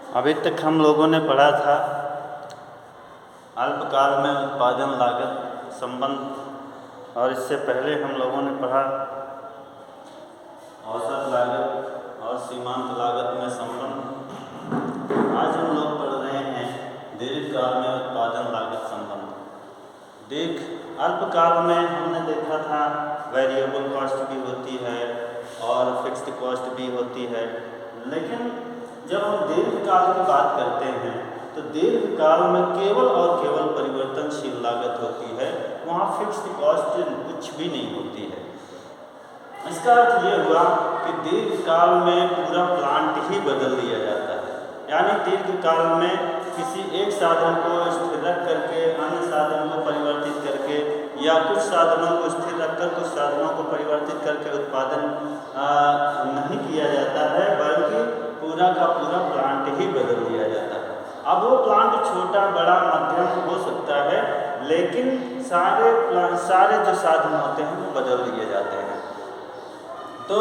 अभी तक हम लोगों ने पढ़ा था अल्पकाल में उत्पादन लागत संबंध, और इससे पहले हम लोगों ने पढ़ा औसत लागत और सीमांत लागत में संबंध। आज हम लोग पढ़ रहे हैं दीर्घकाल में उत्पादन लागत संबंध। अल्पकाल में हमने देखा था वेरिएबल कॉस्ट भी होती है और फिक्स्ड कॉस्ट भी होती है, लेकिन जब हम दीर्घकाल की बात करते हैं तो दीर्घकाल में केवल और केवल परिवर्तनशील लागत होती है, वहाँ फिक्स्ड कॉस्ट कुछ भी नहीं होती है। इसका अर्थ ये हुआ कि दीर्घकाल में पूरा प्लांट ही बदल दिया जाता है, यानी दीर्घकाल में किसी एक साधन को स्थिर रख करके अन्य साधन को परिवर्तित करके या कुछ साधनों को स्थिर रखकर कुछ साधनों को परिवर्तित करके उत्पादन नहीं किया जाता है, बल्कि पूरा का पूरा प्लांट ही बदल दिया जाता है। अब वो प्लांट छोटा बड़ा मध्यम हो सकता है, लेकिन सारे जो साधन होते हैं वो बदल दिए जाते हैं। तो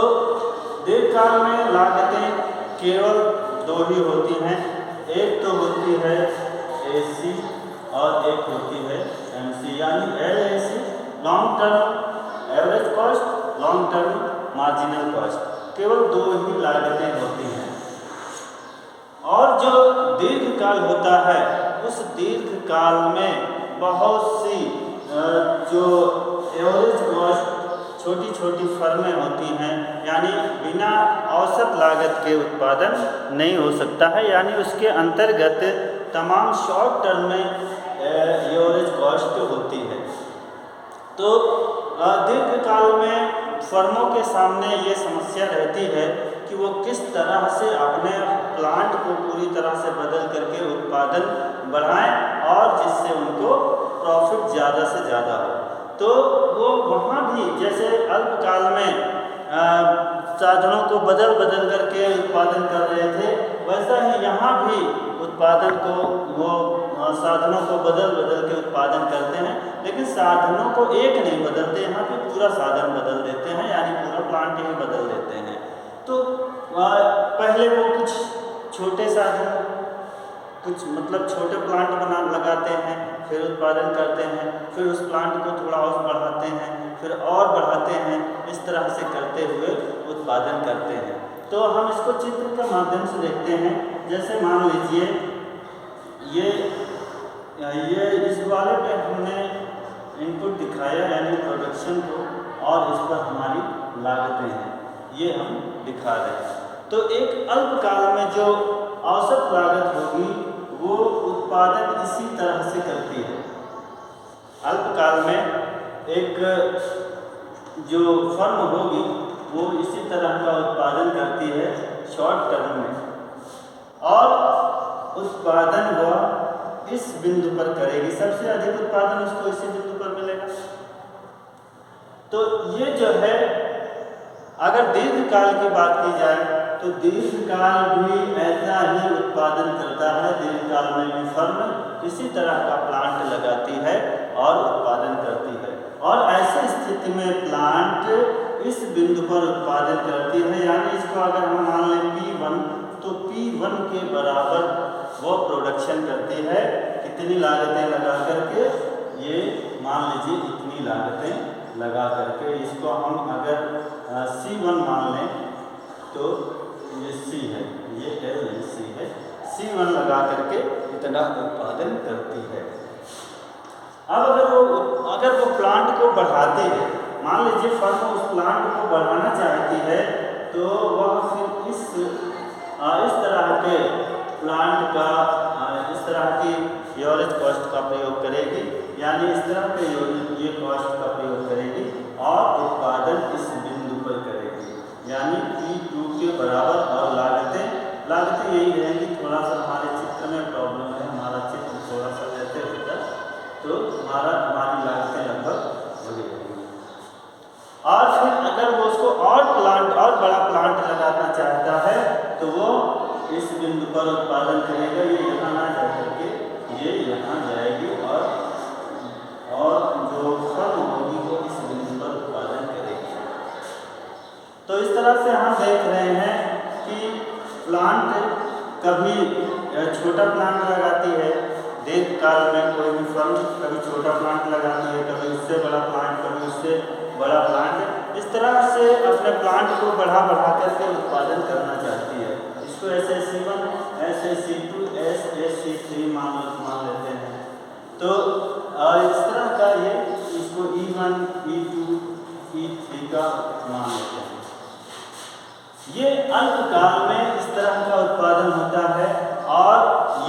दीर्घकाल में लागतें केवल दो ही होती हैं, एक तो होती है AC और एक होती है MC, यानी LAC long term average cost, long term marginal cost. केवल दो ही लागतें होती हैं। और जो दीर्घकाल होता है उस दीर्घकाल में बहुत सी जो एवरेज कॉस्ट छोटी छोटी फर्में होती हैं, यानी बिना औसत लागत के उत्पादन नहीं हो सकता है, यानी उसके अंतर्गत तमाम शॉर्ट टर्म में एवरेज कॉस्ट होती है। तो दीर्घकाल में फर्मों के सामने ये समस्या रहती है कि वो किस तरह से अपने प्लांट को पूरी तरह से बदल करके उत्पादन बढ़ाएं और जिससे उनको प्रॉफिट ज़्यादा से ज़्यादा हो। तो वो वहाँ भी जैसे अल्पकाल में साधनों को बदल करके उत्पादन कर रहे थे, वैसा ही यहाँ भी उत्पादन को वो साधनों को बदल के उत्पादन करते हैं, लेकिन साधनों को एक नहीं बदलते, यहाँ पे पूरा साधन बदल देते हैं, यानी पूरा प्लांट ही बदल देते हैं। तो पहले वो कुछ छोटे साधन कुछ मतलब छोटे प्लांट लगाते हैं, फिर उत्पादन करते हैं, फिर उस प्लांट को थोड़ा और बढ़ाते हैं, फिर और बढ़ाते हैं, इस तरह से करते हुए उत्पादन करते हैं। तो हम इसको चित्र के माध्यम से देखते हैं। जैसे मान लीजिए ये इस वाले पे हमने इनपुट दिखाया, यानी प्रोडक्शन को, और इस पर हमारी लागतें हैं, ये हम दिखा रहे हैं। तो एक अल्पकाल में जो औसत लागत होगी वो उत्पादन इसी तरह से करती है। अल्पकाल में एक जो फर्म होगी वो इसी तरह का उत्पादन करती है शॉर्ट टर्म में, और उत्पादन वह इस बिंदु पर करेगी, सबसे अधिक उत्पादन उसको इसी बिंदु पर मिलेगा। तो ये जो है, अगर दीर्घकाल की बात की जाए तो दीर्घकाल भी ऐसा ही उत्पादन करता है। दीर्घकाल में भी फर्म इसी तरह का प्लांट लगाती है और उत्पादन करती है, और ऐसी स्थिति में प्लांट इस बिंदु पर उत्पादन करती है, यानी इसको अगर हम मान लें P1, तो P1 के बराबर वो प्रोडक्शन करती है। कितनी लागतें लगा करके, ये मान लीजिए इतनी लागतें लगा करके, इसको हम अगर C1 मान लें तो ये C है, ये LC है, C1 लगा करके इतना उत्पादन करती है। अब अगर वो प्लांट को बढ़ाते हैं, मान लीजिए फर्म उस प्लांट को बढ़ाना चाहती है, तो वह फिर इस तरह के प्लांट का इस तरह की एवरेज कॉस्ट का प्रयोग करेगी, यानी इस तरह के ये कॉस्ट का प्रयोग करेगी और उत्पादन इस बिंदु पर करेगी, यानी P2 के बराबर। और लागतें यही रहेंगी। थोड़ा सा हमारे चित्र में प्रॉब्लम है, हमारा चित्र थोड़ा सा ऐसे होता तो हमारी लागतें लगभग वही रहेंगी। और फिर अगर वो उसको और बड़ा प्लांट लगाना चाहता है तो वो इस बिंदु पर उत्पादन करेगा, ये यहाँ ना जा करके ये यहाँ जाएगी, और जो फर्म होगी वो इस बिंदु पर उत्पादन करेगी। तो इस तरह से हम देख रहे हैं कि प्लांट कभी छोटा प्लांट लगाती है, दीर्घकाल में कोई भी फर्म कभी छोटा प्लांट लगाती है, कभी उससे बड़ा प्लांट, कभी उससे बड़ा प्लांट, इस तरह से अपने प्लांट को बढ़ा करके उत्पादन करना चाहती है। इसको SSC1, SSC2, SSC3 मान लेते हैं। तो इस तरह का ये इसको E1, E2, E3 का मान लेते हैं। ये अल्पकाल में इस तरह का उत्पादन होता है और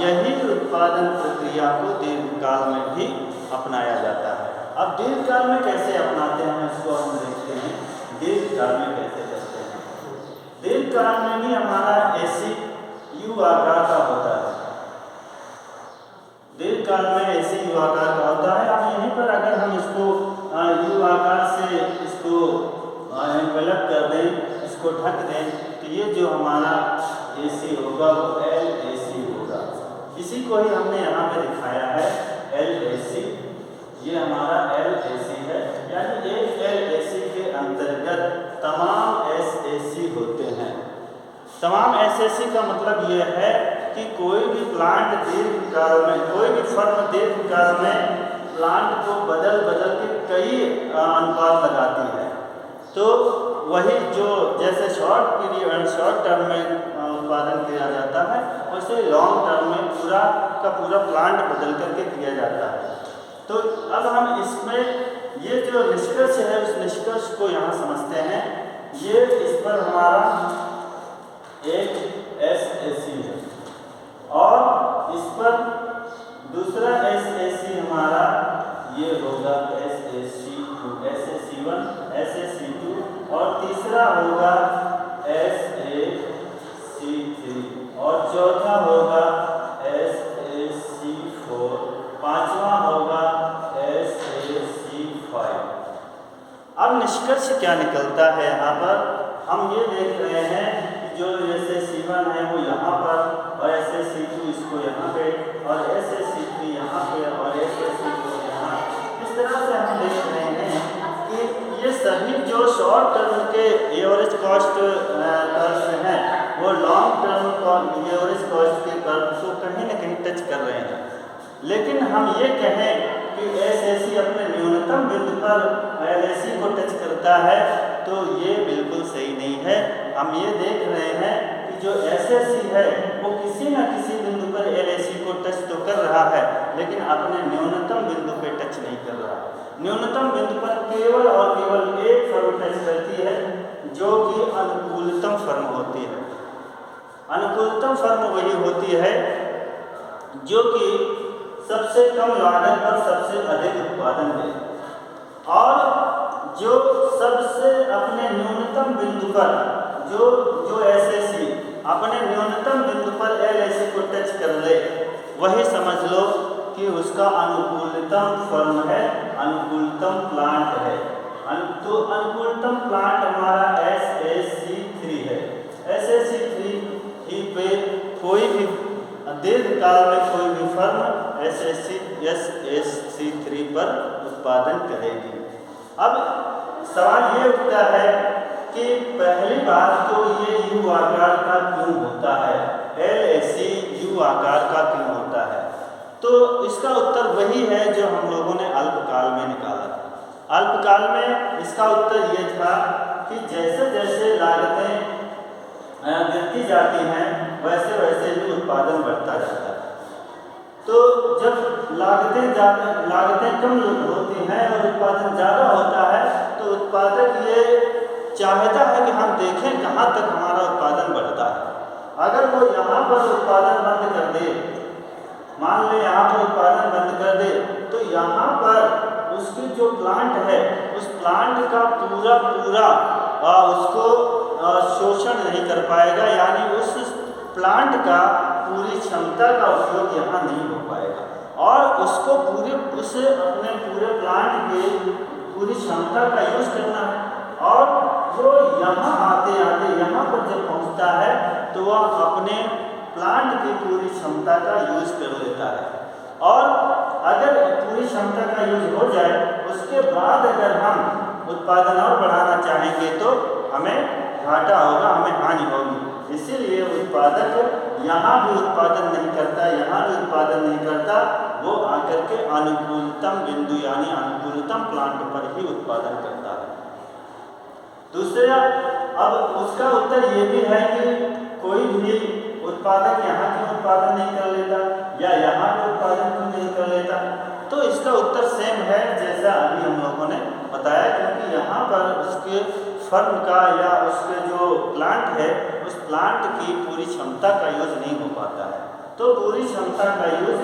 यही उत्पादन प्रक्रिया को दीर्घकाल में भी अपनाया जाता है। अब दीर्घकाल में कैसे अपनाते हैं इसको हम देखते हैं। दीर्घकाल में कैसे करते हैं। दीर्घकाल में भी हमारा ऐसी U आकार का होता है। दीर्घकाल में ऐसे U आकार का होता है। अब यहीं पर अगर हम इसको U आकार से इसको एनवेलप कर दें, इसको ढक दें, तो ये जो हमारा AC होगा वो LAC होगा। इसी को ही हमने यहाँ पे दिखाया है LAC। ये हमारा LAC है, यानी एक LAC के अंतर्गत तमाम SAC होते हैं। तमाम SAC का मतलब ये है कि कोई भी प्लांट दीर्घकाल में, कोई भी फर्म दीर्घकाल में प्लांट को बदल के कई अनुपात लगाती है। तो वही जो जैसे शॉर्ट टर्म में उत्पादन किया जाता है, वैसे लॉन्ग टर्म में पूरा का पूरा प्लांट बदल करके किया जाता है। तो अब हम इसमें ये जो निष्कर्ष है उस निष्कर्ष को यहाँ समझते हैं। ये इस पर हमारा एक SAC है और इस पर दूसरा SAC हमारा ये होगा SAC2, SAC1, SAC2 और तीसरा होगा SAC3 और चौथा होगा SAC4, पांचवा होगा SAC5। अब निष्कर्ष क्या निकलता है यहाँ पर? हम ये देख रहे हैं कि जो SAC1 है वो यहाँ पर और SAC2 इसको यहाँ पे और SAC3 यहाँ पे और SAC4 यहाँ। इस तरह से हम देख रहे हैं कि ये सभी जो शॉर्ट टर्म के एवरेज कॉस्ट कर्व्स हैं वो लॉन्ग टर्म एवरेज कॉस्ट के कर्व को कहीं ना कहीं टच कर रहे हैं। लेकिन हम ये कहें कि SAC अपने न्यूनतम बिंदु पर LAC को टच करता है, तो ये बिल्कुल सही नहीं है। हम ये देख रहे हैं कि जो SAC है वो किसी न किसी बिंदु पर LAC को टच तो कर रहा है, लेकिन अपने न्यूनतम बिंदु पे टच नहीं कर रहा। न्यूनतम बिंदु पर केवल और केवल एक फर्म टच करती है जो कि अनुकूलतम फर्म होती है। अनुकूलतम फर्म वही होती है जो कि सबसे कम लागत पर सबसे अधिक उत्पादन दे और जो सबसे अपने न्यूनतम बिंदु पर जो SAC अपने न्यूनतम बिंदु पर LAC को टच कर ले, वही समझ लो कि उसका अनुकूलतम फर्म है, अनुकूलतम प्लांट है। तो अनुकूलतम प्लांट हमारा SAC3 है। SAC3 ही पे कोई भी दीर्घकाल में कोई भी फर्म SAC3 पर उत्पादन करेगी। अब सवाल ये उठता है कि पहली बात तो ये U आकार का क्यों होता है, LAC U आकार का क्यों होता है? तो इसका उत्तर वही है जो हम लोगों ने अल्पकाल में निकाला था। अल्पकाल में इसका उत्तर ये था कि जैसे जैसे लागतें गिरती जाती हैं वैसे वैसे भी उत्पादन बढ़ता जाता है। तो जब लागतें कम होती हैं और उत्पादन ज़्यादा होता है, तो उत्पादक ये चाहता है कि हम देखें कहाँ तक हमारा उत्पादन बढ़ता है। अगर वो यहाँ पर उत्पादन बंद कर दे, मान ले यहाँ पर उत्पादन बंद कर दे, तो यहाँ पर उसकी जो प्लांट है उस प्लांट का पूरा उसको शोषण नहीं कर पाएगा, यानी उस प्लांट का पूरी क्षमता का उपयोग यहाँ नहीं हो पाएगा और उसको उसे अपने पूरे प्लांट के पूरी क्षमता का यूज़ करना है और वो यहाँ आते यहाँ पर जब पहुँचता है तो वह अपने प्लांट की पूरी क्षमता का यूज़ कर लेता है और अगर पूरी क्षमता का यूज़ हो जाए उसके बाद अगर हम उत्पादन और बढ़ाना चाहेंगे तो हमें घाटा होगा, हमें हानि होगी। इसीलिए उत्पादक यहाँ भी उत्पादन नहीं करता, यहाँ भी उत्पादन नहीं करता, वो आकर के अनुकूलतम बिंदु यानी अनुकूलतम प्लांट पर ही उत्पादन करता है। दूसरा, अब उसका उत्तर ये भी है कि कोई भी उत्पादक यहाँ क्यों उत्पादन नहीं कर लेता या यहाँ भी उत्पादन क्यों नहीं कर लेता, तो इसका उत्तर सेम है जैसा अभी हम लोगों ने बताया, क्योंकि यहाँ पर उसके फर्म का या उसके जो प्लांट है उस प्लांट की पूरी क्षमता का यूज नहीं हो पाता है, तो पूरी क्षमता का यूज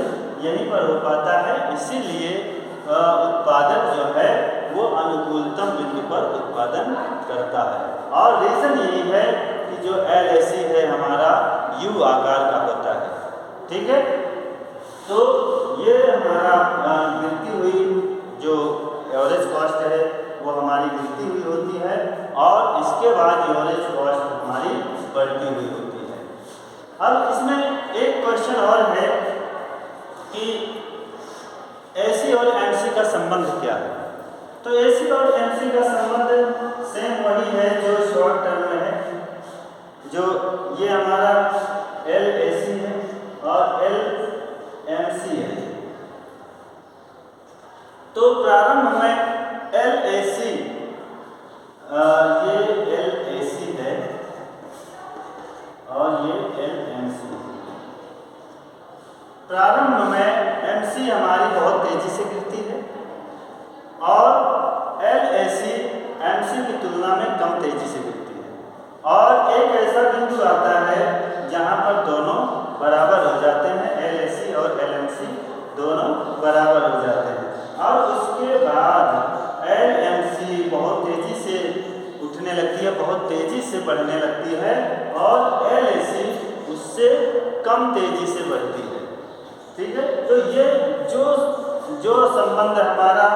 यहीं पर हो पाता है, इसीलिए उत्पादक जो है वो अनुकूलतम बिंदु पर उत्पादन करता है। और रीज़न यही है कि जो LAC है हमारा U आकार का होता है, ठीक है। तो ये हमारा गिरती हुई जो एवरेज कॉस्ट है वो हमारी गिरती हुई होती है और इसके बाद एवरेज कॉस्ट हमारी बढ़ती हुई होती है। अब इसमें एक क्वेश्चन और है कि AC और MC का संबंध क्या है। तो AC और MC का संबंध सेम वही है जो शॉर्ट टर्म में है, जो ये हमारा LAC है और LMC है। तो प्रारंभ में LAC, ये LAC है और ये LMC। प्रारंभ में MC हमारी बहुत तेजी से गिरती है और LAC MC की तुलना में कम तेजी से गिरती है और एक ऐसा बिंदु आता है जहां पर दोनों बराबर हो जाते हैं, LAC और LMC दोनों बराबर हो जाते हैं और उसके बाद LMC बहुत तेजी से उठने लगती है, बहुत तेजी से बढ़ने लगती है और LAC उससे कम तेजी से बढ़ती है, ठीक है। तो ये जो संबंध हमारा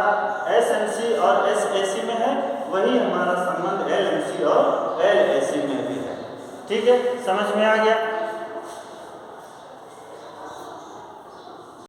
SMC और SAC में है वही हमारा संबंध LMC और LAC में भी है, ठीक है। समझ में आ गया।